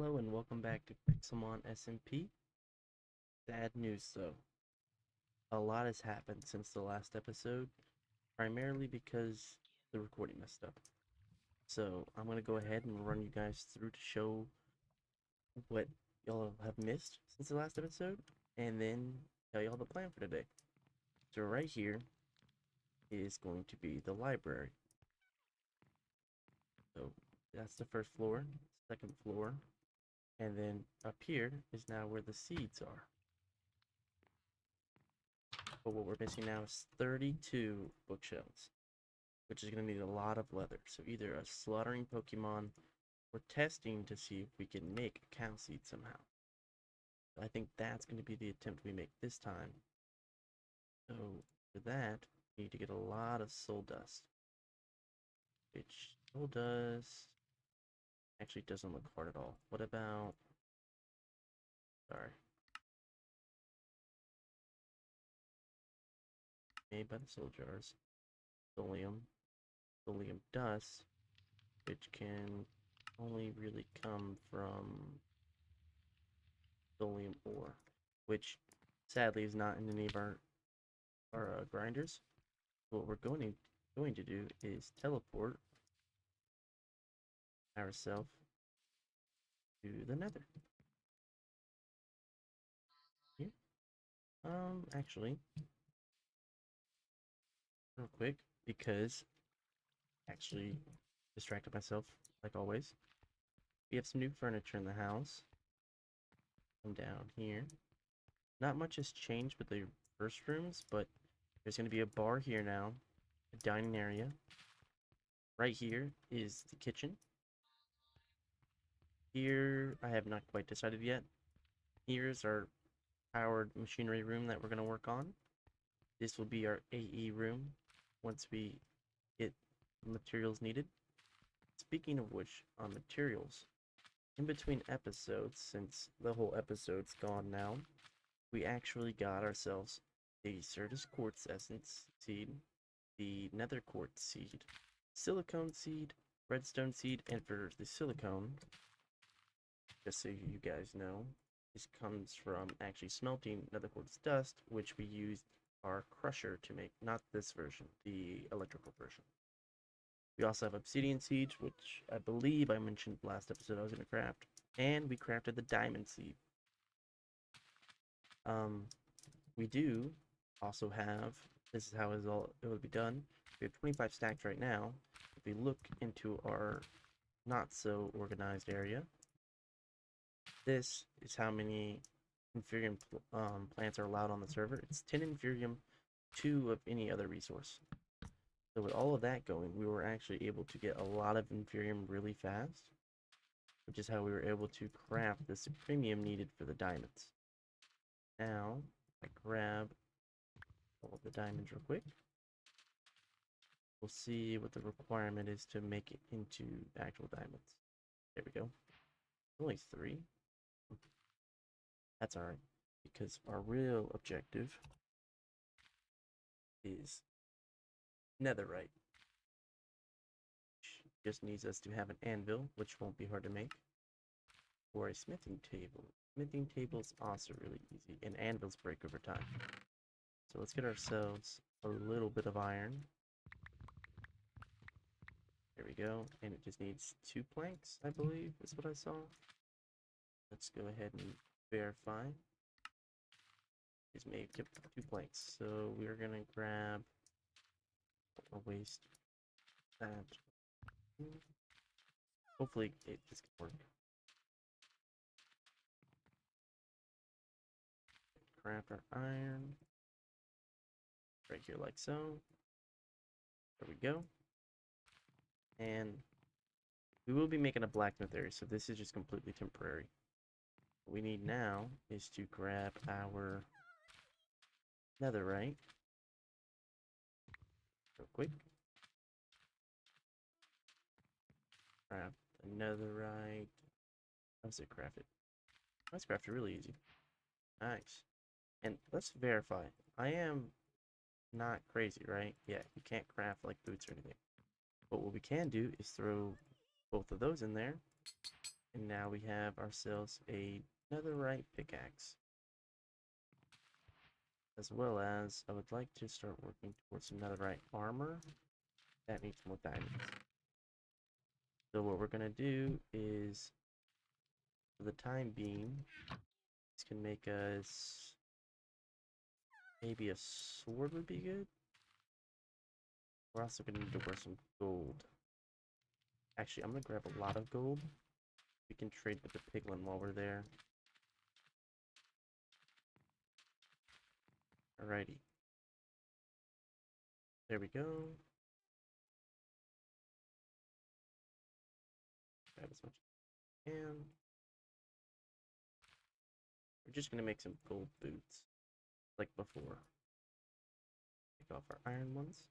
Hello and welcome back to Pixelmon SMP. Sad news though. A lot has happened since the last episode, primarily because the recording messed up. So I'm going to go ahead and run you guys through to show what y'all have missed since the last episode, and then tell y'all the plan for today. So right here is going to be the library. So that's the first floor, second floor, and then up here is now where the seeds are. But what we're missing now is 32 bookshelves, which is going to need a lot of leather. So either a slaughtering Pokemon or testing to see if we can make a cow seed somehow. I think that's going to be the attempt we make this time. So for that, we need to get a lot of soul dust, which soul dust actually doesn't look hard at all. What about, sorry, made by the soul jars, thulium, thulium dust, which can only really come from thulium ore, which sadly is not in any of our grinders. What we're going to do is teleport ourselves to the Nether. Here. Actually, real quick, because actually distracted myself like always. We have some new furniture in the house. Come down here. Not much has changed with the first rooms, but there's going to be a bar here now, a dining area. Right here is the kitchen. Here, I have not quite decided yet. Here's our powered machinery room that we're going to work on. This will be our AE room once we get the materials needed. Speaking of which, on materials, in between episodes, since the whole episode's gone now, we actually got ourselves the Certus Quartz Essence seed, the Nether Quartz seed, Silicone seed, Redstone seed, and for the Silicone, just so you guys know, this comes from actually smelting nether quartz dust, which we used our crusher to make, not this version, the electrical version. We also have obsidian seeds, which I believe I mentioned last episode I was going to craft, and we crafted the diamond seed. Um, we do also have, this is how it will be done. We have 25 stacks right now. If we look into our not so organized area, this is how many Inferium plants are allowed on the server. It's 10 Inferium, 2 of any other resource. So with all of that going, we were actually able to get a lot of Inferium really fast, which is how we were able to craft the Supremium needed for the diamonds. Now, I grab all of the diamonds real quick. We'll see what the requirement is to make it into actual diamonds. There we go. Only 3. That's alright, because our real objective is netherite. Just needs us to have an anvil, which won't be hard to make, or a smithing table. Smithing table is also really easy, and anvils break over time. So let's get ourselves a little bit of iron. There we go, and it just needs 2 planks, I believe, is what I saw. Let's go ahead and verify. It's made 2 planks, so we're gonna grab a waste that. Hopefully it just can work. Craft our iron right here like so. There we go. And we will be making a blacksmith area, so this is just completely temporary. What we need now is to grab our netherite real quick. Craft a netherite. How's it crafted? Let's craft it really easy. Nice. And let's verify. I am not crazy, right? Yeah, you can't craft like boots or anything. But what we can do is throw both of those in there. And now we have ourselves a netherite pickaxe. As well as, I would like to start working towards some netherite armor. That needs more diamonds. So what we're going to do is, for the time being, this can make us... Maybe a sword would be good. We're also going to need to wear some gold. Actually, I'm going to grab a lot of gold. We can trade with the piglin while we're there. Alrighty. There we go. Grab as much as we can. We're just going to make some gold boots, like before. Take off our iron ones.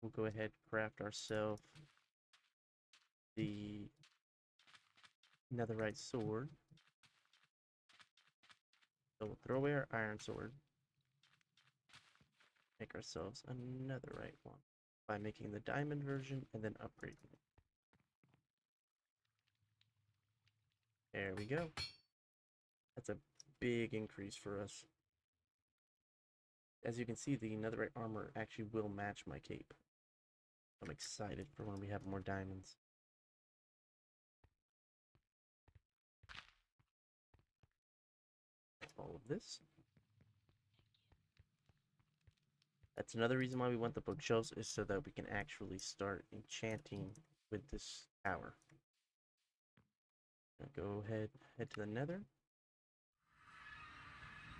We'll go ahead and craft ourselves the netherite sword. So we'll throw away our iron sword. Make ourselves a netherite one by making the diamond version and then upgrading it. There we go. That's a big increase for us. As you can see, the netherite armor actually will match my cape. I'm excited for when we have more diamonds. All of this. That's another reason why we want the bookshelves, is so that we can actually start enchanting with this tower. Go ahead, head to the nether.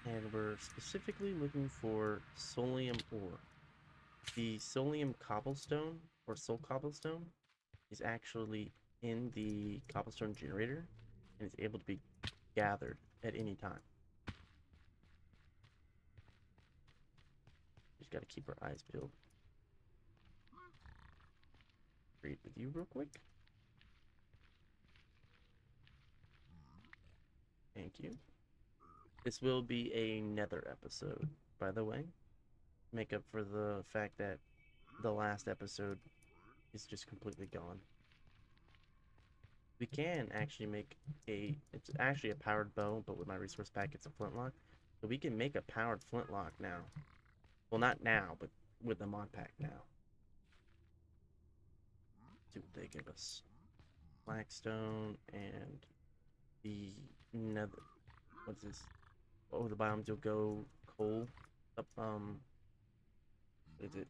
And we're specifically looking for solium ore. The solium cobblestone, or soul cobblestone, is actually in the cobblestone generator and is able to be gathered at any time. Just gotta keep our eyes peeled. Read with you real quick. Thank you. This will be a nether episode, by the way. Make up for the fact that the last episode is just completely gone. We can actually make it's actually a powered bow, but with my resource pack it's a flintlock. So we can make a powered flintlock now. Well, not now, but with the mod pack now. See what they give us. Blackstone and the nether. What's this? Oh, the biomes will go coal. Up, is it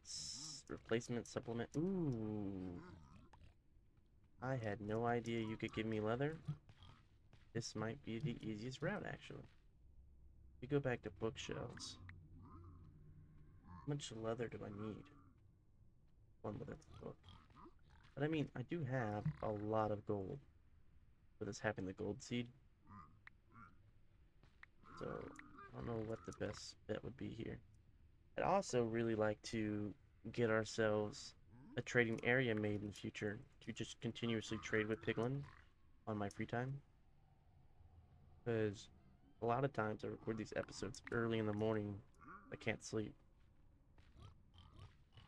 replacement supplement? Ooh. I had no idea you could give me leather. This might be the easiest route, actually. We go back to bookshelves. How much leather do I need? One leather book. But I mean, I do have a lot of gold. With us having the gold seed. So, I don't know what the best bet would be here. I'd also really like to get ourselves a trading area made in the future to just continuously trade with piglin on my free time. Because a lot of times I record these episodes early in the morning. I can't sleep.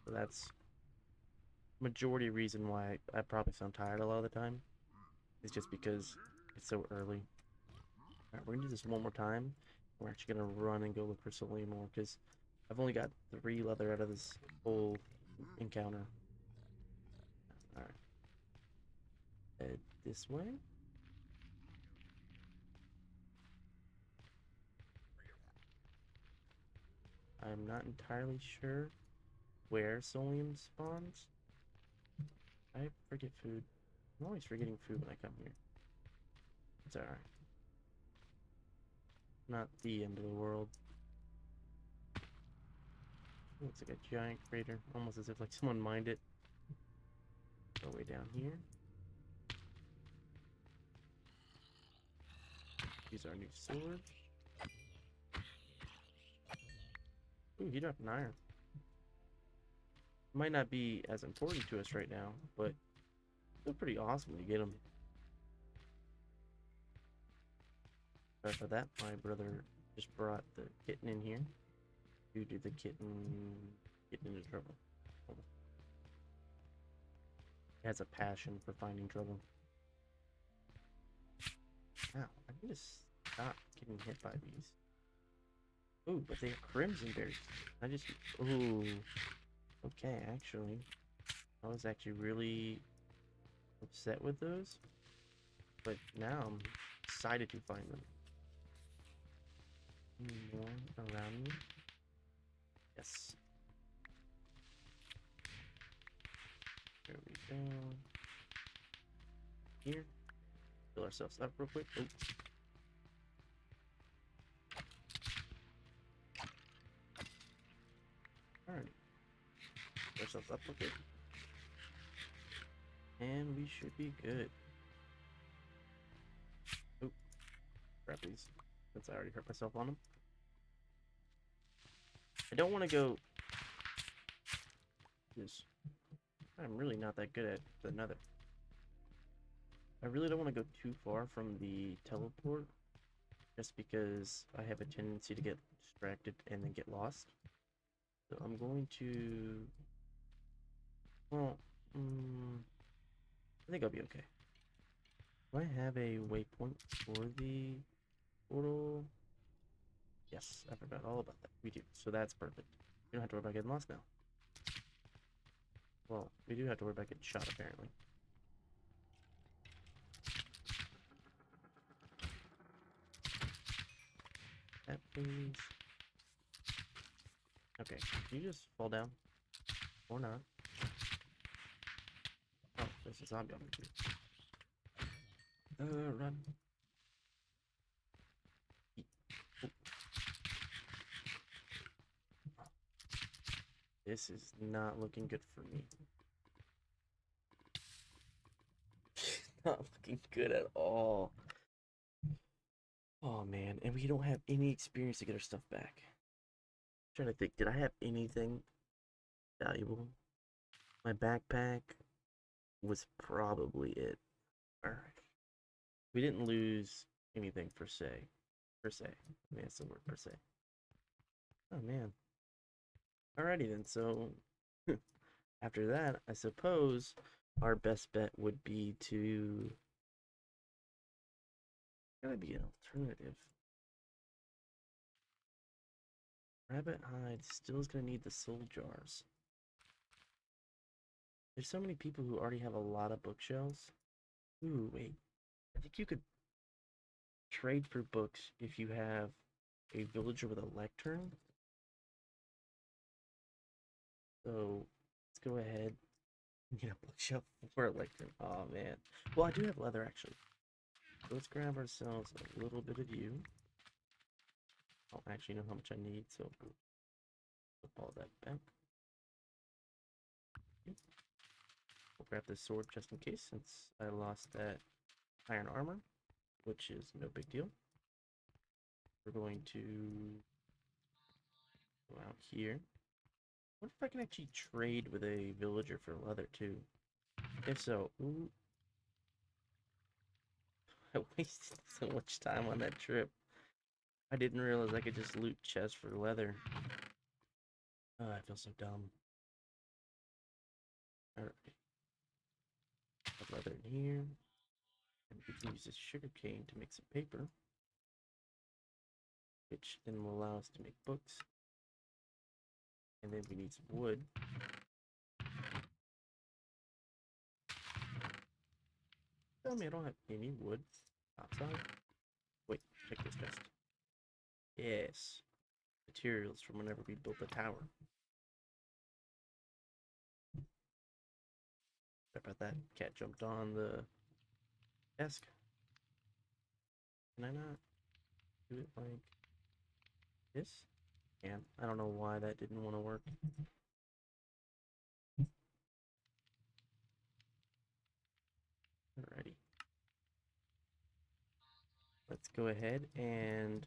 So that's majority reason why I probably sound tired a lot of the time. Is just because it's so early. Alright, we're gonna do this one more time. We're actually gonna run and go look for Solium more because I've only got 3 leather out of this whole encounter. Alright. Head this way. I'm not entirely sure where Solium spawns. I forget food. I'm always forgetting food when I come here. It's alright. Not the end of the world. Looks like a giant crater, almost as if like someone mined it. Go way down here. Use our new sword. Ooh, he dropped an iron. Might not be as important to us right now, but still pretty awesome to get him. Sorry for that, my brother just brought the kitten in here. Due to the kitten getting into trouble. He has a passion for finding trouble. I just stop getting hit by these. Ooh, but they have crimson berries. I just. Ooh. Okay, actually. I was actually really upset with those. But now I'm excited to find them. More around me. Yes. There we go. Here. Fill ourselves up real quick. Oh. Alright. Fill ourselves up real quick. And we should be good. Oh. Grab these. Since I already hurt myself on them. I don't want to go. Because I'm really not that good at the nether. I really don't want to go too far from the teleport. Just because I have a tendency to get distracted and then get lost. So I'm going to. Well, I think I'll be okay. Do I have a waypoint for the portal? Yes, I forgot all about that. We do, so that's perfect. We don't have to worry about getting lost now. Well, we do have to worry about getting shot, apparently. That please. Okay, can you just fall down? Or not? Oh, there's a zombie on me too. Run. This is not looking good for me. Not looking good at all. Oh man, and we don't have any experience to get our stuff back. I'm trying to think, did I have anything valuable? My backpack was probably it. Alright. We didn't lose anything per se. Per se. I mean, that's the word per se. Oh man. Alrighty then, so after that, I suppose our best bet would be to. Gotta be an alternative. Rabbit hide still is gonna need the soul jars. There's so many people who already have a lot of bookshelves. Ooh, wait. I think you could trade for books if you have a villager with a lectern. So let's go ahead and get a bookshelf for a lectern. Oh man. Well, I do have leather actually. So let's grab ourselves a little bit of you. I don't actually know how much I need, so put all that back. We'll grab this sword just in case, since I lost that iron armor, which is no big deal. We're going to go out here. What if I can actually trade with a villager for leather too? If so, ooh. I wasted so much time on that trip. I didn't realize I could just loot chests for leather. Oh, I feel so dumb. Alright. Put leather in here. And we can use this sugar cane to make some paper, which then will allow us to make books. And then we need some wood. Tell me I don't have any wood outside. Wait, check this chest. Yes. Materials from whenever we built the tower. Sorry about that. Cat jumped on the desk. Can I not do it like this? And I don't know why that didn't want to work. Alrighty. Let's go ahead and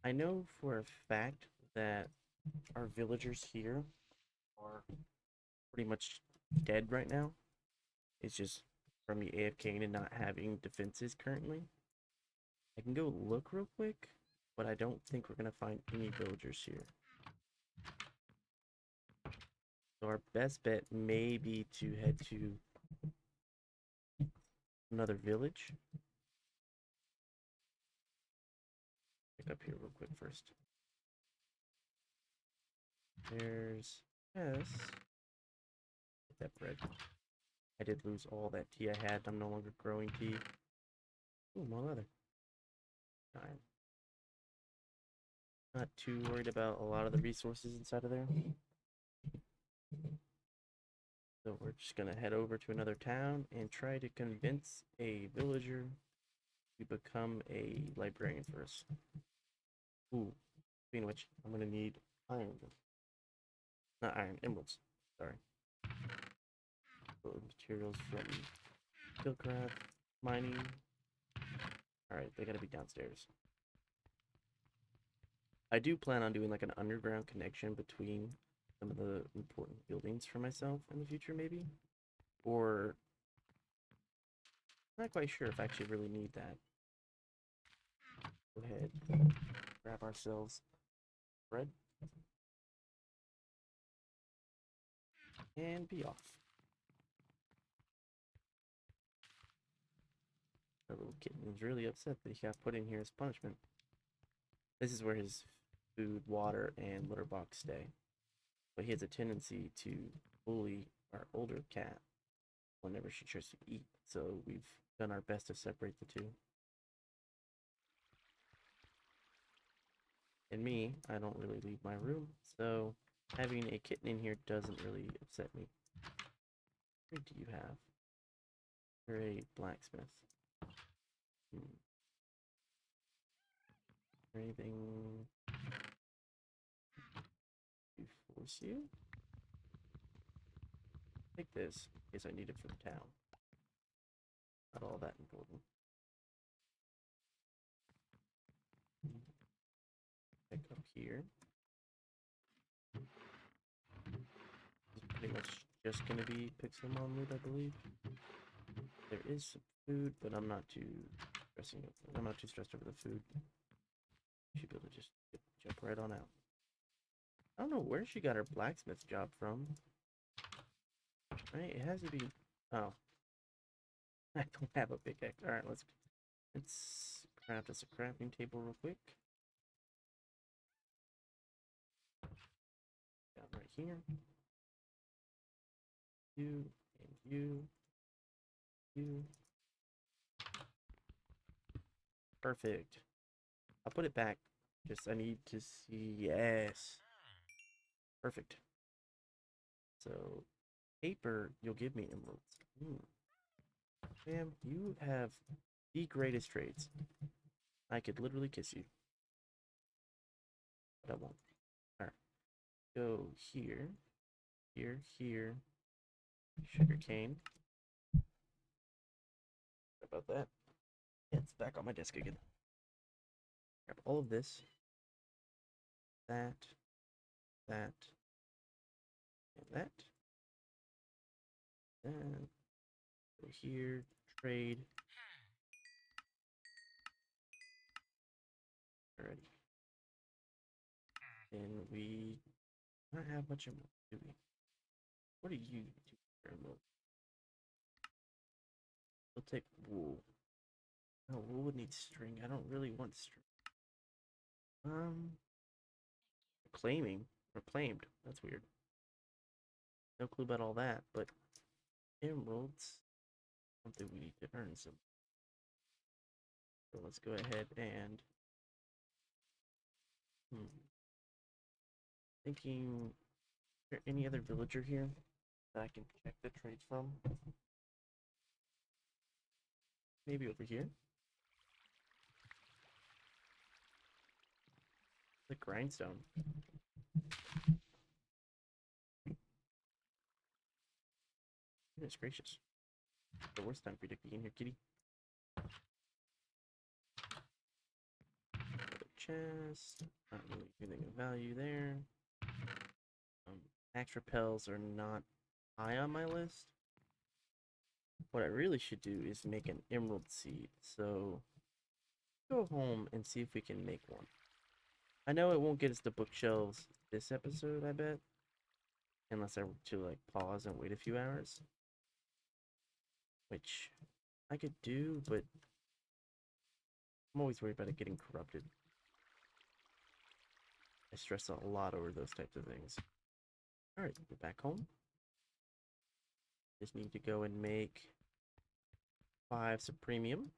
I know for a fact that our villagers here are pretty much dead right now. It's just from the AFK and not having defenses currently. I can go look real quick, but I don't think we're gonna find any villagers here. So our best bet may be to head to another village look up here real quick first. There's yes. Get that bread. I did lose all that tea I had. I'm no longer growing tea. Ooh, more leather. Fine. Not too worried about a lot of the resources inside of there. So we're just gonna head over to another town and try to convince a villager to become a librarian for us. Ooh, speaking of which, I'm gonna need iron. Not iron, emeralds. Sorry. Materials from Skillcraft, mining. Alright, they gotta be downstairs. I do plan on doing like an underground connection between some of the important buildings for myself in the future, maybe. Or, I'm not quite sure if I actually really need that. Go ahead, grab ourselves bread, and be off. Our little kitten is really upset that he got put in here as punishment. This is where his food, water, and litter box stay. But he has a tendency to bully our older cat whenever she tries to eat, so we've done our best to separate the two. And me, I don't really leave my room, so having a kitten in here doesn't really upset me. What do you have? You're a blacksmith. Anything to force you? Take this, in case I need it for the town. Not all that important. Pick up here. This is pretty much just gonna be Pixelmon loot, I believe. There is some food, but I'm not too stressed over the food. Should be able to just jump right on out. I don't know where she got her blacksmith job from. Right? It has to be. Oh, I don't have a pickaxe. All right, let's craft us a crafting table real quick. Down right here. You and you. Perfect. I'll put it back. Just I need to see. Yes. Perfect. So, paper, you'll give me emeralds. Sam, you have the greatest trades. I could literally kiss you. But I won't. Alright. Go here. Here. Sugarcane. Sorry about that. It's back on my desk again. Grab all of this. That. And that. Then go here. Trade. Alrighty. And we don't have much emerald, do we? What do you do for emerald? We'll take wool. No, wool would need string. I don't really want string. Reclaimed. That's weird. No clue about all that, but emeralds, something we need to earn some. So let's go ahead and thinking, is there any other villager here that I can check the trades from? Maybe over here. The grindstone. Goodness gracious. The worst time for you to be in here, kitty. Another chest. Not really anything of value there. Axe repels are not high on my list. What I really should do is make an emerald seed. So go home and see if we can make one. I know it won't get us the bookshelves this episode, I bet. Unless I were to like pause and wait a few hours. Which I could do, but I'm always worried about it getting corrupted. I stress a lot over those types of things. Alright, we're back home. Just need to go and make 5 Supremium.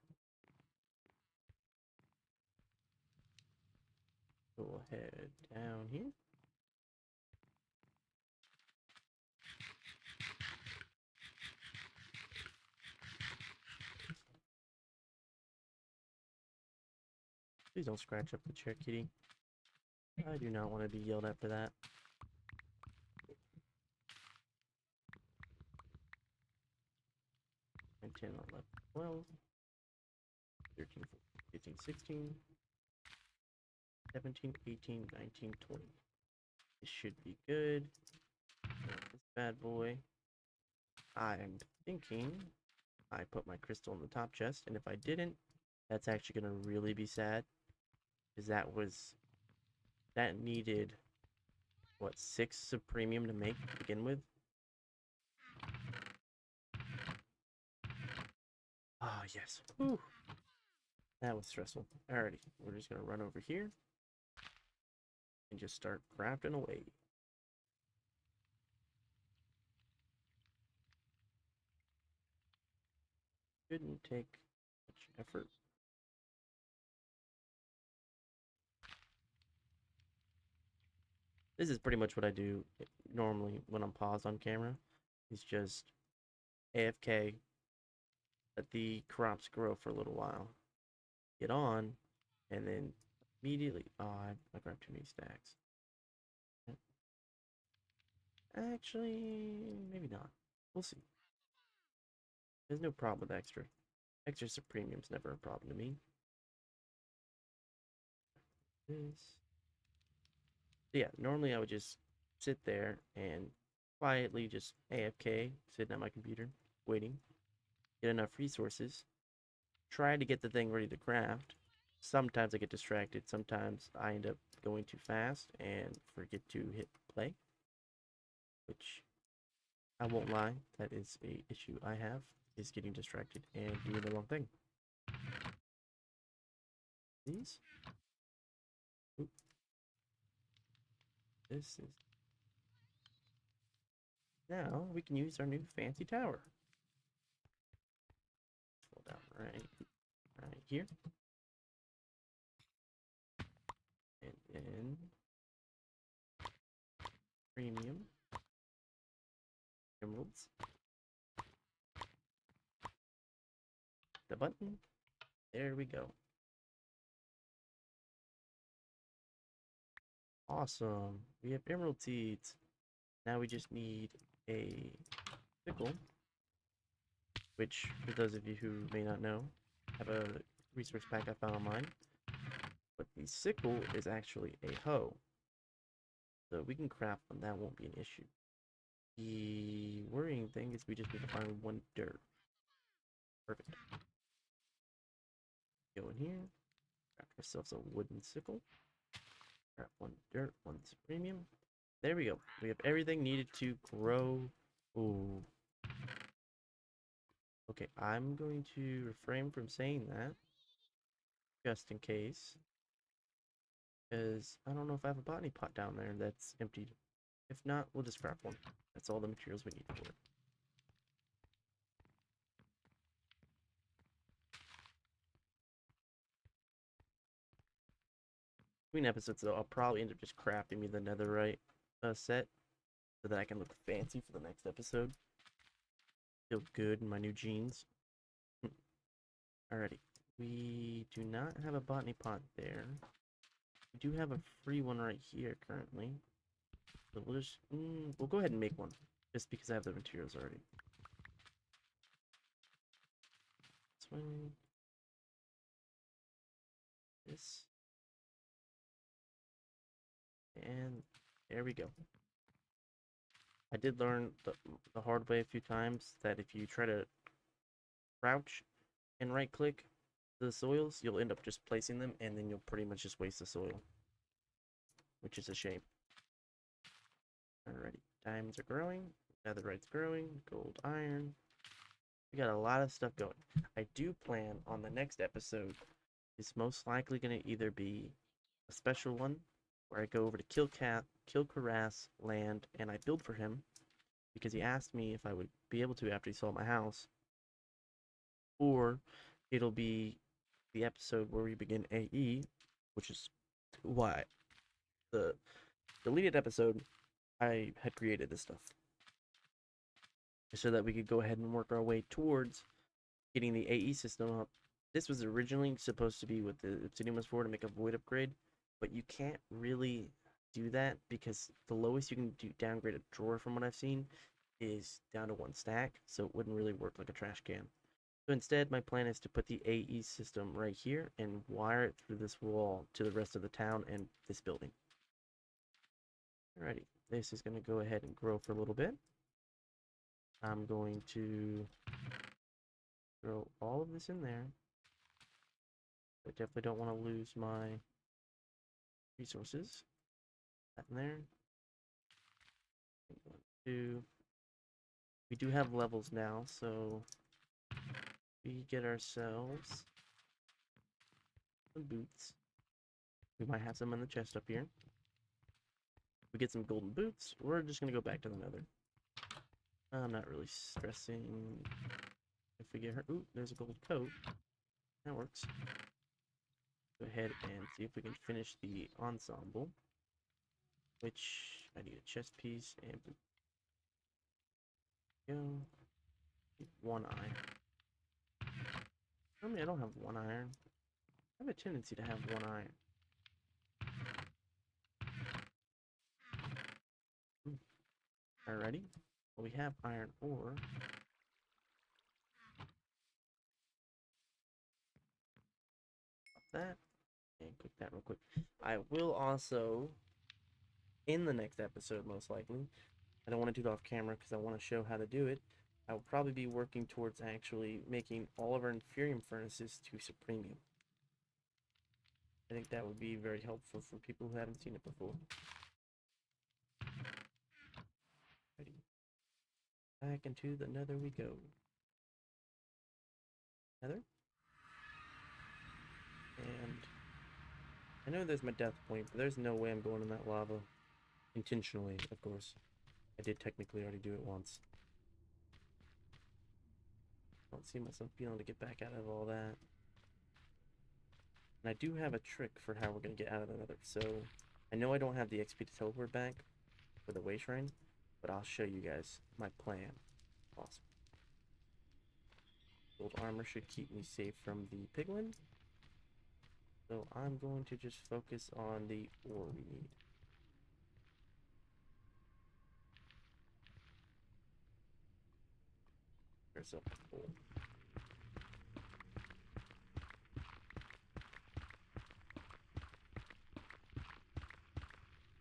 We'll head down here. Please don't scratch up the chair, kitty. I do not want to be yelled at for that. 9, 10, 11, 12, 13, 14, 15, 16, 17, 18, 19, 20. This should be good. This bad boy. I'm thinking I put my crystal in the top chest, and if I didn't, that's actually going to really be sad. Because that needed, what, 6 Supremium to make to begin with? Ah, yes. Whew. That was stressful. Alrighty, we're just going to run over here and just start crafting away. Shouldn't take much effort. This is pretty much what I do normally when I'm paused on camera. It's just AFK, let the crops grow for a little while, get on, and then immediately... Oh, I grabbed too many stacks. Actually, maybe not. We'll see. There's no problem with extra. Extra Supremium's never a problem to me. This. Yeah, normally I would just sit there and quietly just AFK, sitting at my computer, waiting, get enough resources, try to get the thing ready to craft. Sometimes I get distracted, sometimes I end up going too fast and forget to hit play, which I won't lie, that is a issue I have, is getting distracted and doing the wrong thing. These? Oop. This is... Now we can use our new fancy tower. Fall down right here. And then premium emeralds. The button. There we go. Awesome. We have emerald seeds. Now we just need a sickle, which, for those of you who may not know, have a resource pack I found online. But the sickle is actually a hoe. So we can craft one, that won't be an issue. The worrying thing is we just need to find 1 dirt. Perfect. Go in here, craft ourselves a wooden sickle. Grab 1 dirt, 1 premium. There we go. We have everything needed to grow. Ooh. Okay, I'm going to refrain from saying that, just in case. Because I don't know if I have a botany pot down there that's emptied. If not, we'll just craft one. That's all the materials we need for it. Between episodes, though, I'll probably end up just crafting me the netherite set so that I can look fancy for the next episode. Feel good in my new jeans. Alrighty. We do not have a botany pot there. We do have a free one right here currently. So we'll just... we'll go ahead and make one. Just because I have the materials already. This one. This. And there we go. I did learn the hard way a few times that if you try to crouch and right click the soils, you'll end up just placing them and then you'll pretty much just waste the soil, which is a shame. Alrighty, diamonds are growing, netherite's growing, gold, iron. We got a lot of stuff going. I do plan on the next episode, it's most likely going to either be a special one where I go over to kill Karass land, and I build for him because he asked me if I would be able to after he saw my house, or it'll be the episode where we begin AE, which is why the deleted episode I had created this stuff so that we could go ahead and work our way towards getting the AE system up. This was originally supposed to be what the Obsidian was for, to make a void upgrade, but you can't really do that because the lowest you can do downgrade a drawer, from what I've seen, is down to 1 stack, so it wouldn't really work like a trash can. So instead, my plan is to put the AE system right here and wire it through this wall to the rest of the town and this building. Alrighty, this is going to go ahead and grow for a little bit. I'm going to throw all of this in there. I definitely don't want to lose my resources. That in there. We do have levels now, so we get ourselves some boots. We might have some in the chest up here. We get some golden boots. We're just gonna go back to the nether. I'm not really stressing if we get her. Ooh, there's a gold coat. That works. Go ahead and see if we can finish the ensemble. Which I need a chest piece and boot. Go. One iron. Normally I don't have one iron. I have a tendency to have one iron. Alrighty. Well, we have iron ore. That and cook that real quick. I will also, in the next episode, most likely, I don't want to do it off camera because I want to show how to do it. I will probably be working towards actually making all of our inferium furnaces to supremium. I think that would be very helpful for people who haven't seen it before. Ready. Back into the nether we go. Nether? And I know there's my death point, but there's no way I'm going in that lava. Intentionally, of course. I did technically already do it once. I don't see myself being able to get back out of all that. And I do have a trick for how we're going to get out of the nether. So, I know I don't have the XP to teleport back for the way shrine, but I'll show you guys my plan. Awesome. Gold armor should keep me safe from the piglin. So I'm going to just focus on the ore we need. There's a hole.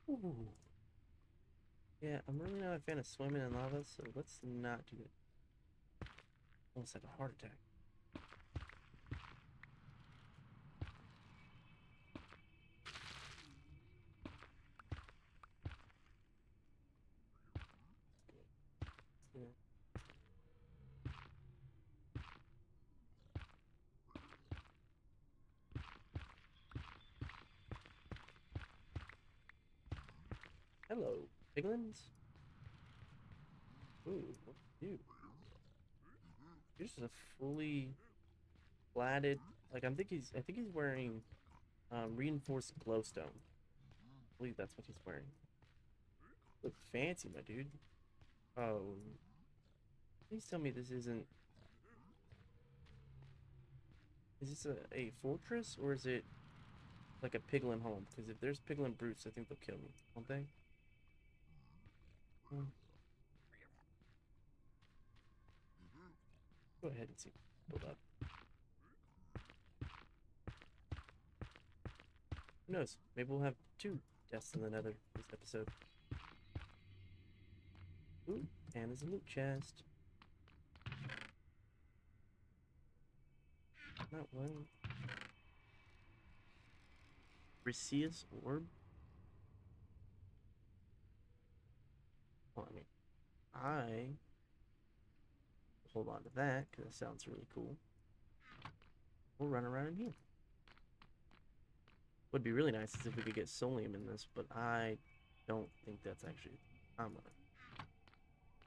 Ooh. Yeah, I'm really not a fan of swimming in lava, so let's not do it. Almost had a heart attack. Yeah. Hello, piglins. Ooh, what do you do? You're just a fully platted. Like I think he's wearing reinforced glowstone. I believe that's what he's wearing. Look fancy, my dude. Oh, please tell me this isn't. Is this a fortress or is it like a piglin home? Because if there's piglin brutes, I think they'll kill me, won't they? Hmm. Go ahead and see. Build up. Who knows? Maybe we'll have 2 deaths in the nether this episode. Ooh, and there's a loot chest. Not well. Briseus orb? Well, I mean, I hold on to that because that sounds really cool. We'll run around in here. Would be really nice is if we could get Solium in this, but I don't think that's actually common.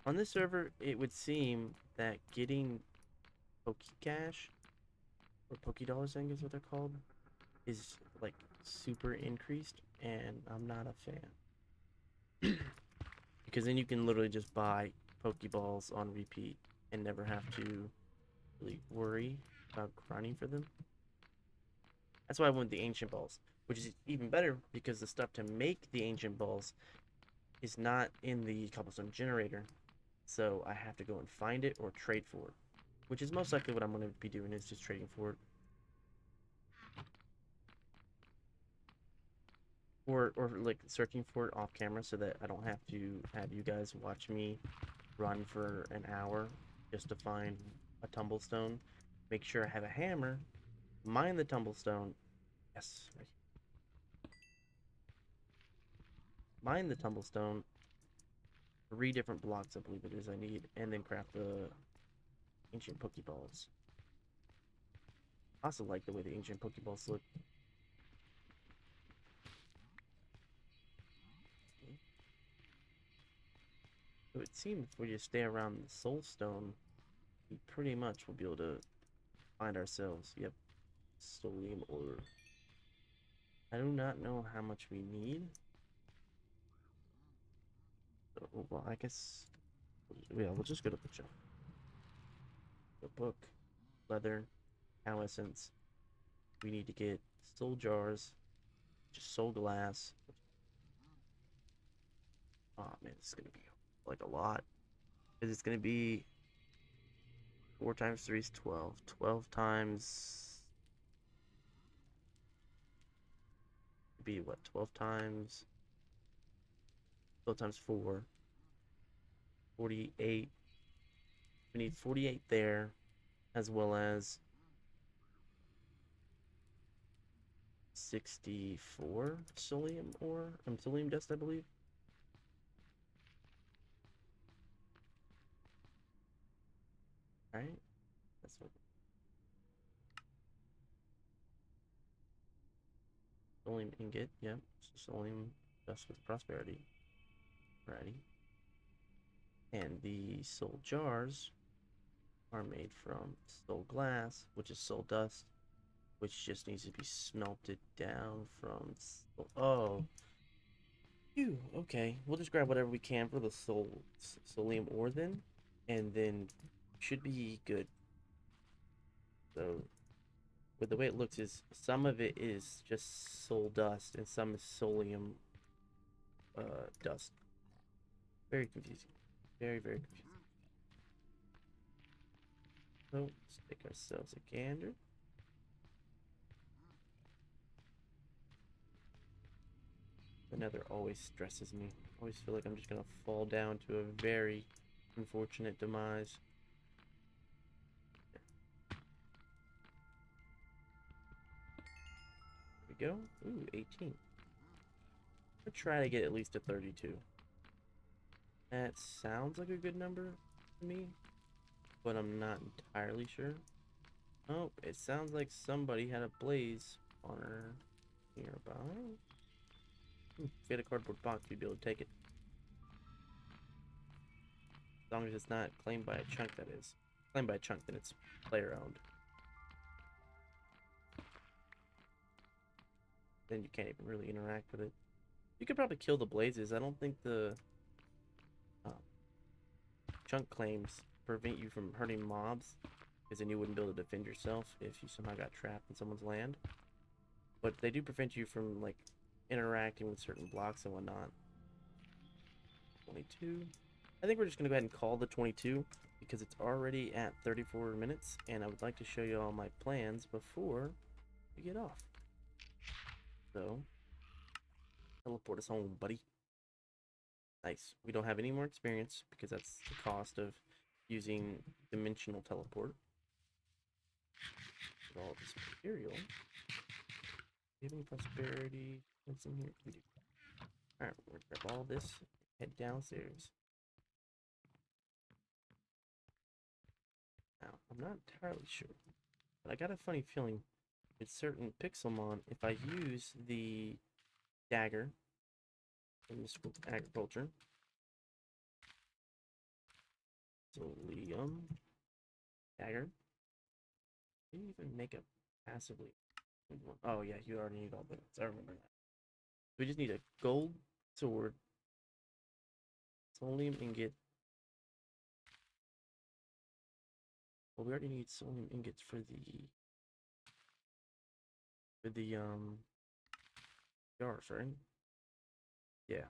On this server, it would seem that getting Pokecash, or Pokedollars, I think is what they're called, is like super increased, and I'm not a fan. Because then you can literally just buy Pokeballs on repeat and never have to really worry about grinding for them. That's why I went the Ancient Balls, which is even better because the stuff to make the Ancient Balls is not in the cobblestone generator. So I have to go and find it or trade for it, which is most likely what I'm going to be doing, is just trading for it. Or like searching for it off camera so that I don't have to have you guys watch me run for an hour just to find a tumblestone. Make sure I have a hammer, mine the tumblestone. Yes, right. Mine the tumblestone. 3 different blocks, I believe it is, I need, and then craft the ancient Pokeballs. I also like the way the ancient Pokeballs look. It would seem if we just stay around the Soul Stone, we pretty much will be able to find ourselves. Yep, Solium Ore. I do not know how much we need. So, well, I guess, yeah, we'll just go to the shop. The book, leather, cow essence. We need to get soul jars, just soul glass. Oh man, this is gonna be like a lot. Because it's gonna be 4 times 3 is 12. 12 times be what? 12 times 12 times 4. 48. We need 48 there, as well as 64 Solium ore. Solium dust, I believe. Alright. That's what Solium ingot, yep. So Solium dust with prosperity. Alrighty. And the soul jars are made from soul glass, which is soul dust, which just needs to be smelted down from soul. Oh. Phew, okay. We'll just grab whatever we can for the Solium ore then, and then should be good. So, but the way it looks is some of it is just soul dust and some is Solium dust. Very confusing. Very, very confusing. So, let's take ourselves a gander. The nether always stresses me. I always feel like I'm just gonna fall down to a very unfortunate demise. There we go. Ooh, 18. I'll try to get at least a 32. That sounds like a good number to me, but I'm not entirely sure. Oh, it sounds like somebody had a blaze spawner nearby. If you had a cardboard box, you'd be able to take it. As long as it's not claimed by a chunk, that is. Claimed by a chunk, then it's player owned. Then you can't even really interact with it. You could probably kill the blazes. I don't think the chunk claims prevent you from hurting mobs, because then you wouldn't be able to defend yourself if you somehow got trapped in someone's land. But they do prevent you from like interacting with certain blocks and whatnot. 22. I think we're just gonna go ahead and call the 22 because it's already at 34 minutes, and I would like to show you all my plans before we get off. So, teleport us home, buddy. Nice. We don't have any more experience because that's the cost of using dimensional teleport. With all this material. Do you have any prosperity? What's in here? We do. Alright, we're gonna grab all this, head downstairs. Now, I'm not entirely sure, but I got a funny feeling with certain Pixelmon, if I use the dagger from the school of agriculture, Solium dagger, didn't even make a passively. Oh yeah, you already need all those. I remember that. We just need a gold sword, Solium ingot. Well, we already need Solium ingots for the jars, right? Yeah.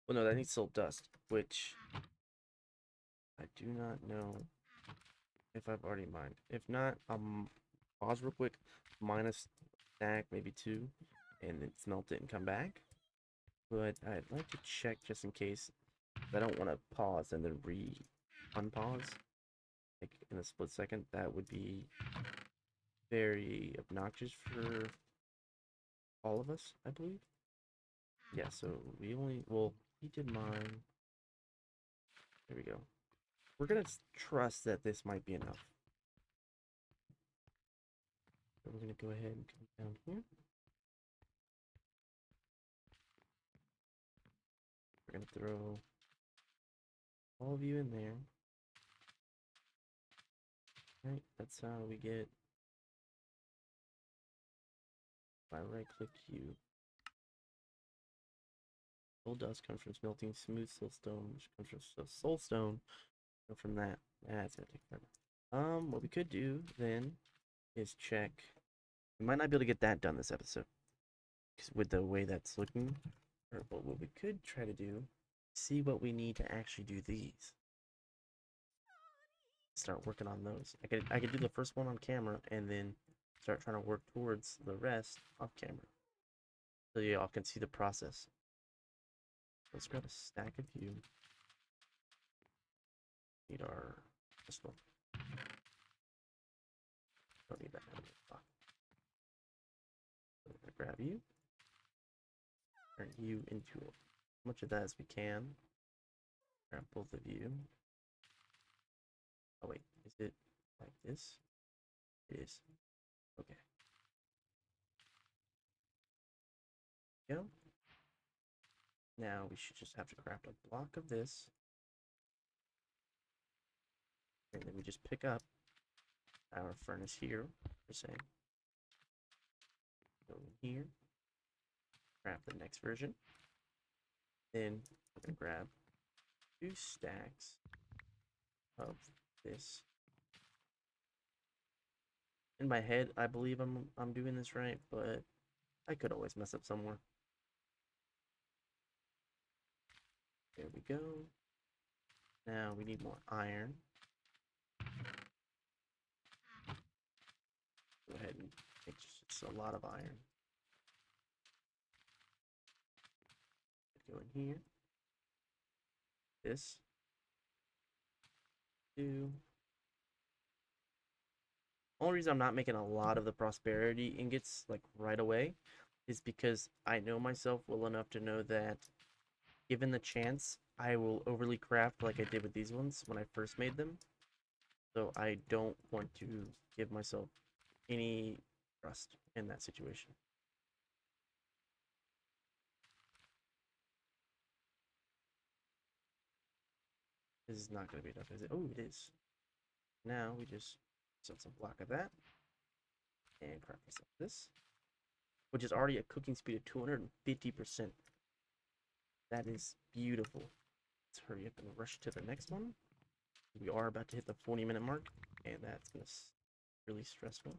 Well, no, that needs soul dust, which I do not know if I've already mined. If not, pause real quick, mine a stack, maybe two, and then smelt it and come back. But I'd like to check just in case. I don't want to pause and then unpause, like in a split second. That would be very obnoxious for all of us, I believe. Yeah, so well, he did mine. There we go. We're gonna trust that this might be enough. So we're gonna go ahead and come down here. We're gonna throw all of you in there. Right, that's how we get. If I right click you, soul dust comes from smelting smooth soulstone, which comes from soulstone. Go from that. That's gonna take forever. What we could do then is check. We might not be able to get that done this episode, because with the way that's looking. But what we could try to do, see what we need to actually do these. Start working on those. I could do the first one on camera and then start trying to work towards the rest off camera, so y'all can see the process. Let's grab a stack of you. Need our this one. Don't need that one. So I'm gonna grab you. Turn you into as much of that as we can. Grab both of you. Oh wait, is it like this? It is. Okay. Go. Now we should just have to craft a block of this. And then we just pick up our furnace here, per se. Go in here. Grab the next version. Then we're gonna grab 2 stacks of this. In my head, I believe I'm doing this right, but I could always mess up somewhere. There we go. Now we need more iron. Go ahead and make just a lot of iron. Go in here. This. 2. Only reason I'm not making a lot of the prosperity ingots like right away is because I know myself well enough to know that given the chance, I will overly craft like I did with these ones when I first made them. So I don't want to give myself any trust in that situation. This is not going to be enough, is it? Oh, it is. Now we just set some block of that and craft myself this, which is already a cooking speed of 250%. That is beautiful. Let's hurry up and rush to the next one. We are about to hit the 40-minute mark, and that's gonna really stressful.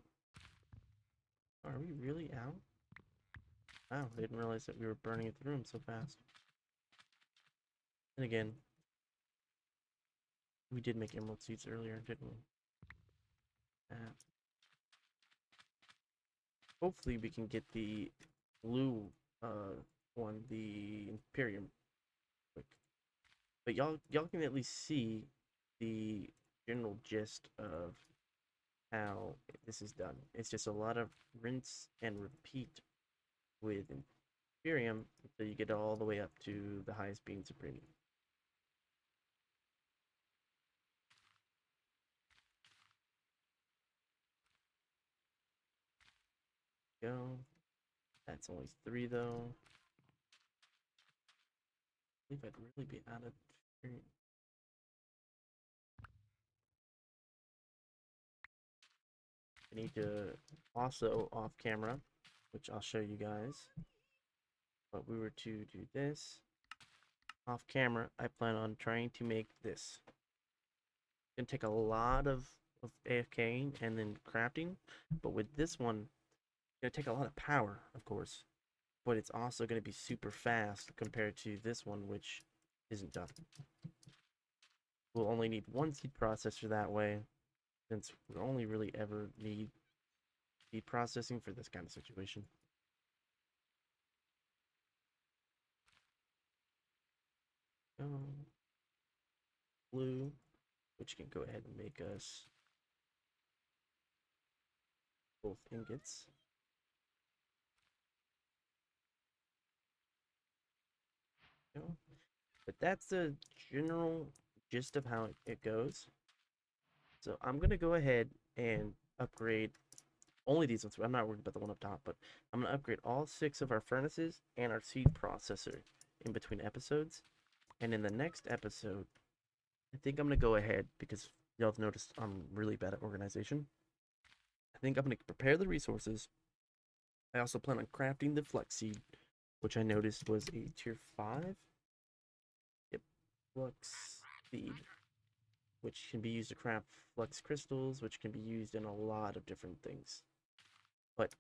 Are we really out? Wow, I didn't realize that we were burning through them so fast. And again, we did make emerald seeds earlier, didn't we? Hopefully we can get the blue one, the Imperium, quick. But y'all can at least see the general gist of how this is done. It's just a lot of rinse and repeat with Imperium until you get all the way up to the highest being Supreme. Go. That's only 3 though. I believe I'd really be out of here. I need to also off camera, which I'll show you guys. But we were to do this off camera. I plan on trying to make this. It's gonna take a lot of AFKing and then crafting, but with this one, it's gonna take a lot of power, of course. But it's also gonna be super fast compared to this one, which isn't done. We'll only need one seed processor that way, since we only really ever need seed processing for this kind of situation. Blue, which can go ahead and make us both ingots. But that's the general gist of how it goes. So I'm gonna go ahead and upgrade only these ones. I'm not worried about the one up top, but I'm gonna upgrade all 6 of our furnaces and our seed processor in between episodes. And in the next episode, I think I'm gonna go ahead because y'all have noticed I'm really bad at organization. I think I'm gonna prepare the resources. I also plan on crafting the flex seed, which I noticed was a tier 5. Yep, flux seed, which can be used to craft flux crystals, which can be used in a lot of different things. But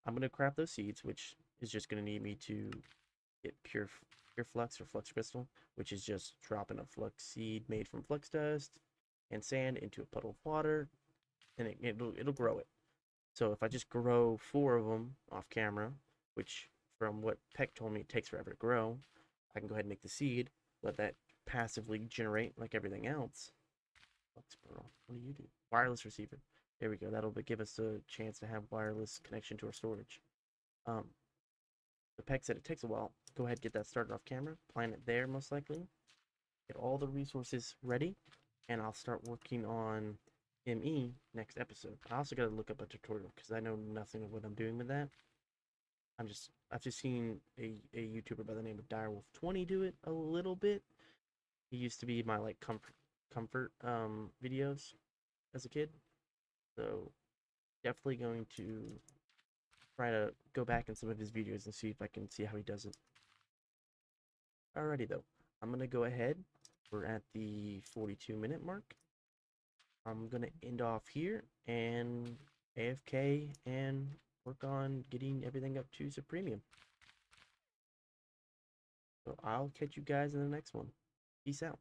I'm going to craft those seeds, which is just going to need me to get pure flux or flux crystal, which is just dropping a flux seed made from flux dust and sand into a puddle of water, and it'll grow it. So if I just grow 4 of them off camera, which from what Peck told me it takes forever to grow, I can go ahead and make the seed, let that passively generate like everything else. Flux pearl. What do you do? Wireless receiver. There we go. That'll give us a chance to have wireless connection to our storage. The Peck said it takes a while. Go ahead, get that started off camera. Plant it there, most likely. Get all the resources ready, and I'll start working on ME next episode. I also got to look up a tutorial because I know nothing of what I'm doing with that. I've just seen a YouTuber by the name of Direwolf20 do it a little bit. He used to be my like comfort videos as a kid, so definitely going to try to go back in some of his videos and see if I can see how he does it. Alrighty though, I'm gonna go ahead. We're at the 42-minute mark. I'm gonna end off here and AFK and work on getting everything up to Supremium. So I'll catch you guys in the next one. Peace out.